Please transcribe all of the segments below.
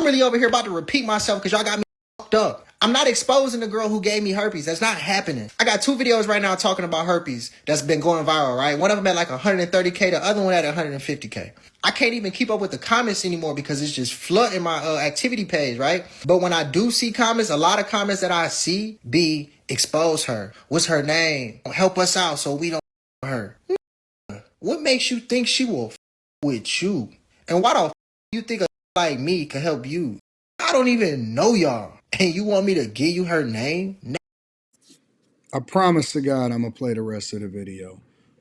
really over here about to repeat myself because y'all got me fucked up. I'm not exposing the girl who gave me herpes. That's not happening. I got 2 videos right now talking about herpes that's been going viral, right? One of them at like 130K, the other one at 150K. I can't even keep up with the comments anymore because it's just flooding my activity page, right? But when I do see comments, a lot of comments that I see be expose her. What's her name? Help us out so we don't her. What makes you think she will with you? And why the you think a like me can help you? I don't even know y'all. And you want me to give you her name? I promise to God I'm going to play the rest of the video.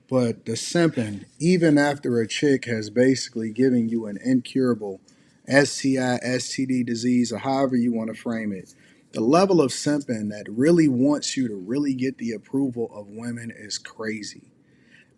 But the simping, even after a chick has basically given you an incurable STI, STD disease, or however you want to frame it, the level of simping that really wants you to really get the approval of women is crazy.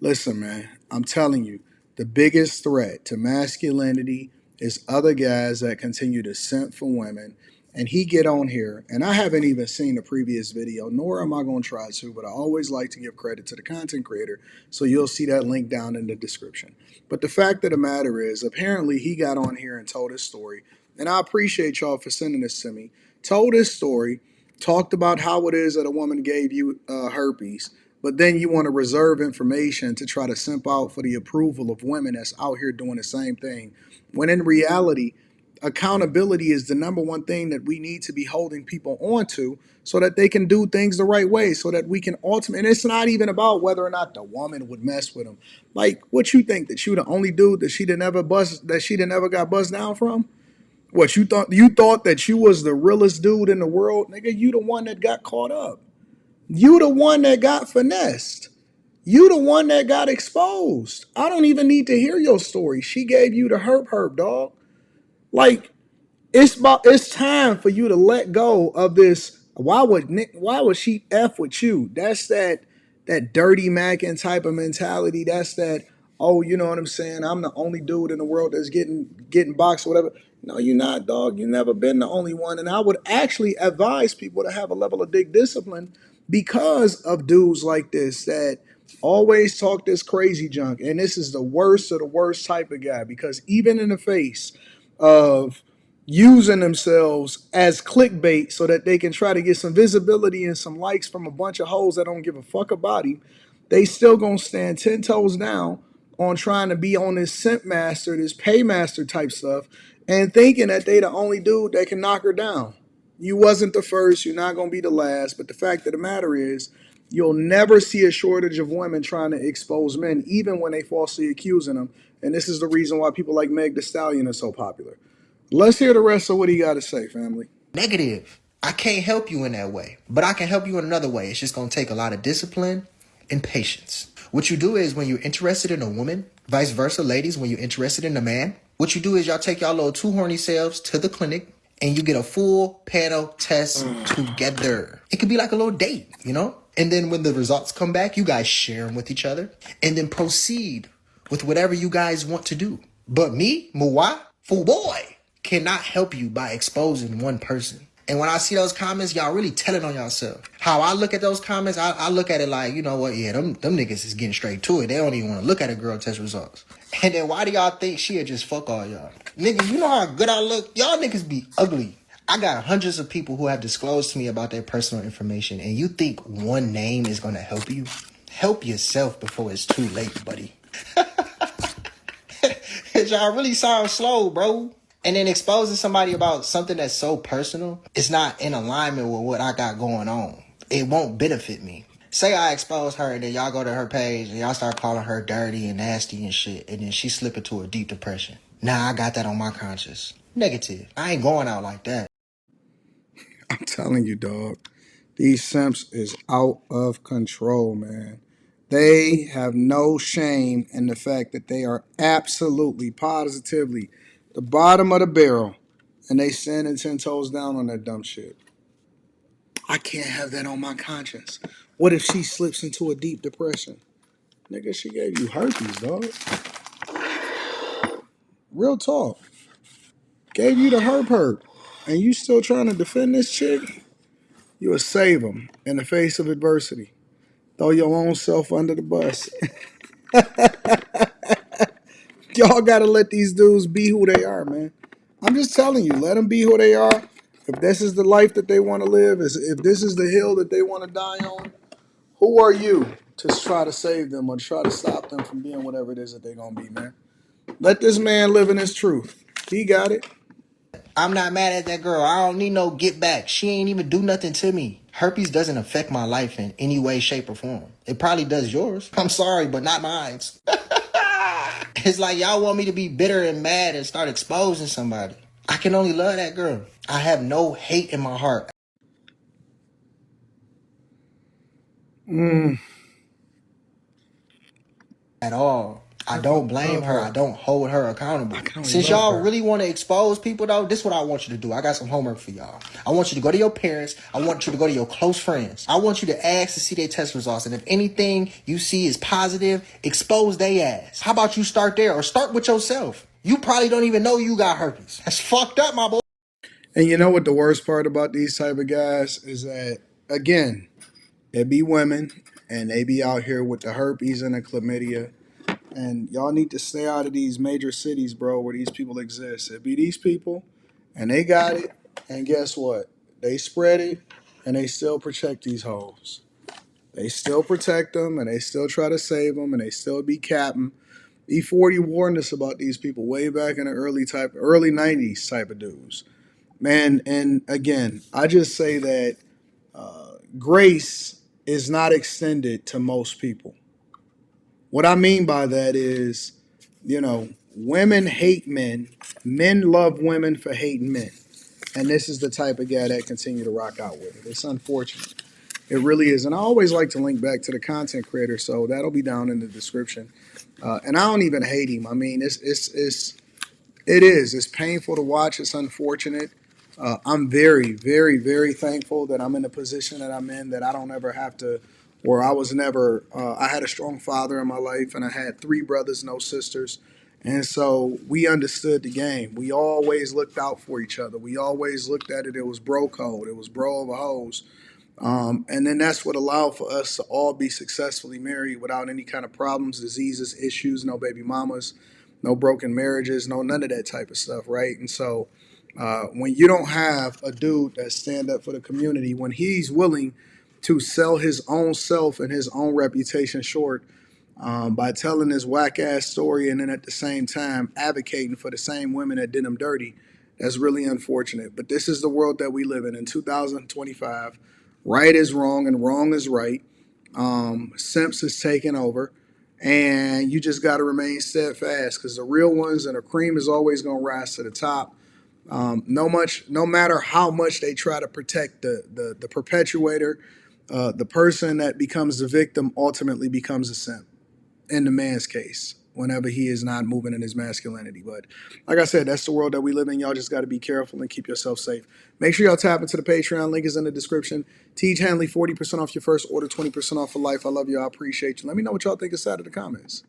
Listen, man, I'm telling you, the biggest threat to masculinity is other guys that continue to simp for women. And he get on here, and I haven't even seen the previous video, nor am I going to try to, but I always like to give credit to the content creator, so you'll see that link down in the description. But the fact of the matter is, apparently he got on here and told his story, and I appreciate y'all for sending this to me. Told his story, talked about how it is that a woman gave you herpes, but then you want to reserve information to try to simp out for the approval of women that's out here doing the same thing. When in reality, accountability is the number one thing that we need to be holding people onto so that they can do things the right way, so that we can ultimately, and it's not even about whether or not the woman would mess with them. Like, what you think, that you the only dude that she'd never got buzzed down from? What you thought that you was the realest dude in the world? Nigga, you the one that got caught up. You the one that got finessed. You the one that got exposed. I don't even need to hear your story. She gave you the herp, dog. Like, it's time for you to let go of this. Why would she F with you? That's that dirty macking type of mentality. That's that, oh, you know what I'm saying? I'm the only dude in the world that's getting boxed or whatever. No, you're not, dog. You've never been the only one. And I would actually advise people to have a level of dick discipline because of dudes like this that always talk this crazy junk. And this is the worst of the worst type of guy, because even in the face of using themselves as clickbait so that they can try to get some visibility and some likes from a bunch of hoes that don't give a fuck about him, they still gonna stand 10 toes down on trying to be on this simp master, this paymaster type stuff, and thinking that they the only dude that can knock her down. You wasn't the first, you're not gonna be the last, but the fact of the matter is, you'll never see a shortage of women trying to expose men, even when they falsely accusing them. And this is the reason why people like Meg Thee Stallion are so popular. Let's hear the rest of what he got to say, family. Negative. I can't help you in that way, but I can help you in another way. It's just going to take a lot of discipline and patience. What you do is when you're interested in a woman, vice versa, ladies, when you're interested in a man, what you do is y'all take y'all little 2 horny selves to the clinic and you get a full panel test together. It could be like a little date, you know? And then when the results come back, you guys share them with each other and then proceed with whatever you guys want to do. But me, Muwa, fool boy, cannot help you by exposing one person. And when I see those comments, y'all really telling on yourself. How I look at those comments, I look at it like, you know what, yeah, them niggas is getting straight to it. They don't even want to look at a girl test results. And then why do y'all think she'll just fuck all y'all? Nigga, you know how good I look? Y'all niggas be ugly. I got hundreds of people who have disclosed to me about their personal information, and you think one name is going to help you? Help yourself before it's too late, buddy. Y'all really sound slow, bro. And then exposing somebody about something that's so personal, it's not in alignment with what I got going on. It won't benefit me. Say I expose her and then y'all go to her page and y'all start calling her dirty and nasty and shit, and then she slip into a deep depression. Nah, I got that on my conscience. Negative. I ain't going out like that. I'm telling you, dog. These simps is out of control, man. They have no shame in the fact that they are absolutely, positively the bottom of the barrel, and they standing 10 toes down on that dumb shit. I can't have that on my conscience. What if she slips into a deep depression? Nigga, she gave you herpes, dog. Real talk. Gave you the herp. And you still trying to defend this chick? You will save them in the face of adversity. Throw your own self under the bus. Y'all gotta let these dudes be who they are, man. I'm just telling you, let them be who they are. If this is the life that they want to live, if this is the hill that they want to die on, who are you to try to save them or try to stop them from being whatever it is that they're going to be, man? Let this man live in his truth. He got it. I'm not mad at that girl. I don't need no get back. She ain't even do nothing to me. Herpes doesn't affect my life in any way, shape, or form. It probably does yours. I'm sorry, but not mine. It's like y'all want me to be bitter and mad and start exposing somebody. I can only love that girl. I have no hate in my heart Mm, at all. I I can don't only blame love her. I her. don't hold her I accountable. can only Since love y'all her. really want to expose people, though, this is what I want you to do. I got some homework for y'all. I want you to go to your parents. I want you to go to your close friends. I want you to ask to see their test results. And if anything you see is positive, expose they ass. How about you start there or start with yourself? You probably don't even know you got herpes. That's fucked up, my boy. And you know what the worst part about these type of guys is that, again, they be women and they be out here with the herpes and the chlamydia. And y'all need to stay out of these major cities, bro, where these people exist. It be these people and they got it. And guess what? They spread it and they still protect these hoes. They still protect them and they still try to save them and they still be capping. E40 warned us about these people way back in the early 90s type of dudes. Man, and again, I just say that grace is not extended to most people. What I mean by that is, women hate men, men love women for hating men. And this is the type of guy that continue to rock out with it. It's unfortunate. It really is. And I always like to link back to the content creator, so that'll be down in the description. And I don't even hate him. I mean, it is. It's painful to watch. It's unfortunate. I'm very, very, very thankful that I'm in the position that I'm in, that I don't ever have to, or I was never, I had a strong father in my life and I had three brothers, no sisters. And so we understood the game. We always looked out for each other. We always looked at it. It was bro code. It was bro over hoes. And then that's what allowed for us to all be successfully married without any kind of problems, diseases, issues, no baby mamas, no broken marriages, no none of that type of stuff, right? And so when you don't have a dude that stand up for the community, when he's willing to sell his own self and his own reputation short by telling this whack ass story and then at the same time advocating for the same women that did him dirty, that's really unfortunate. But this is the world that we live in 2025. Right is wrong and wrong is right. Simps is taking over. And you just got to remain steadfast because the real ones and the cream is always going to rise to the top. No matter how much they try to protect the perpetuator, the person that becomes the victim ultimately becomes a simp in the man's case whenever he is not moving in his masculinity. But like I said, that's the world that we live in. Y'all just got to be careful and keep yourself safe. Make sure y'all tap into the Patreon. Link is in the description. Teach Hanley 40% off your first order, 20% off for life. I love you. I appreciate you. Let me know what y'all think inside of the comments.